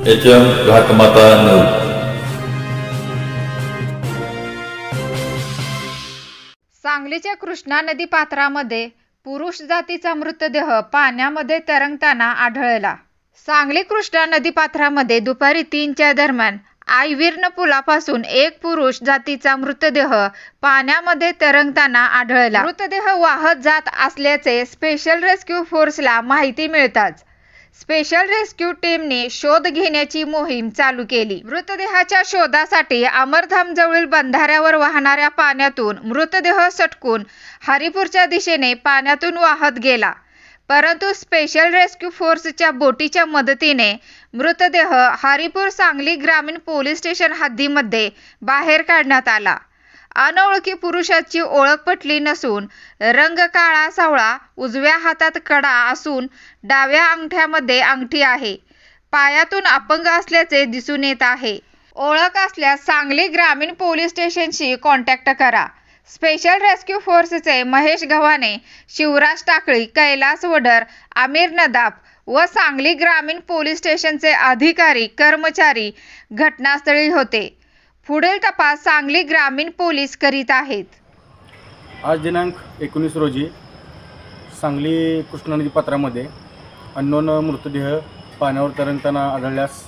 HM घाटमाता news. सांगलीच्या कृष्णा नदी पात्रामध्ये पुरुष जातीचा मृतदेह पाण्यामध्ये तरंगताना आढळला। सांगली कृष्णा नदी पात्रामध्ये दुपारी 3च्या दरम्यान आयर्विन पुलापासून एक पुरुष जातीचा मृतदेह पाण्यामध्ये तरंगताना आढळला। मृतदेह वाहत जात असल्याचे स्पेशल रेस्क्यू फोर्सला माहिती मिळताच स्पेशल रेस्क्यू टीमने शोध घेण्याची मोहीम चालू केली। मृतदेहाच्या शोधासाठी अमरधाम जवळील बंधाऱ्यावर वाहणाऱ्या पाण्यातून मृतदेह सटकून हरिपूरच्या दिशेने पाण्यातून वाहत गेला, परंतु स्पेशल रेस्क्यू फोर्सच्या बोटीच्या मदतीने मृतदेह हरिपूर सांगली ग्रामीण पोलीस स्टेशन हद्दीमध्ये बाहेर काढण्यात आला। अनोळखी पुरुषाची ओळख पटली नसून रंग काळा सावळा, उजव्या हातात कडा असून डाव्या अंगठ्यामध्ये अंगठी आहे, पायातून अपंग असल्याचे दिसून येत आहे। ओळख असल्यास सांगली ग्रामीण पोलीस स्टेशनशी कॉन्टॅक्ट करा। स्पेशल रेस्क्यू फोर्सचे महेश गव्हाणे, शिवराज टाकळी, कैलास वडर, आमिर नदाफ व सांगली ग्रामीण पोलीस स्टेशनचे अधिकारी कर्मचारी घटनास्थळी होते। पुढील तपास सांगली ग्रामीण पोलीस करीत आहेत। आज दिनांक 19 रोजी सांगली कृष्णा नदी पात्रामध्ये अननोन मृतदेह पाण्यावर तरंगताना आढळल्यास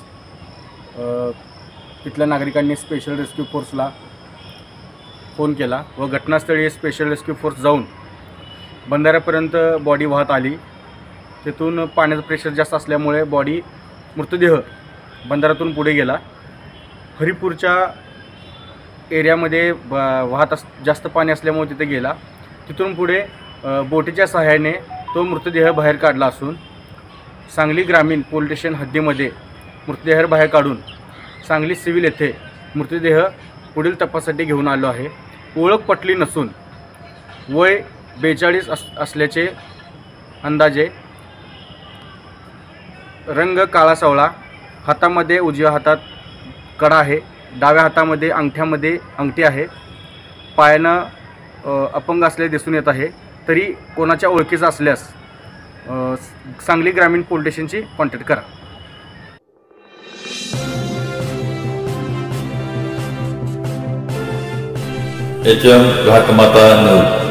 तिथल्या नागरिकांनी स्पेशल रेस्क्यू फोर्सला फोन केला व घटनास्थळी स्पेशल रेस्क्यू फोर्स जाऊन बंधाऱ्यापर्यंत बॉडी वाहत आली। तिथून पाण्याचं प्रेशर जास्त असल्यामुळे मृतदेह बंधाऱ्यातून पुढे गेला। हरिपूरच्या एरियामध्ये जास्त पाणी असल्यामुळे तिथे गेला। तिथून पुढे बोटीच्या सहाय्याने तो मृतदेह बाहेर काढला असून सांगली ग्रामीण पोलीस स्टेशन हद्दीमध्ये मृतदेह बाहेर काढून सांगली सिव्हिल येथे मृतदेह पुढील तपासासाठी घेऊन आलो आहे। ओळख पटली नसून वय 42 असल्याचे अंदाजे, रंग काळा सावळा, हातामध्ये उजव्या हातात कडा आहे, डाव्या हातामध्ये अंगठ्यामध्ये अंगठी आहे, पायानं अपंग असल्याचे दिसून येत आहे। तरी कोणाच्या ओळखीचा असल्यास सांगली ग्रामीण पोलीस स्टेशनशी कॉन्टॅक्ट करा। HM घाटमाता news.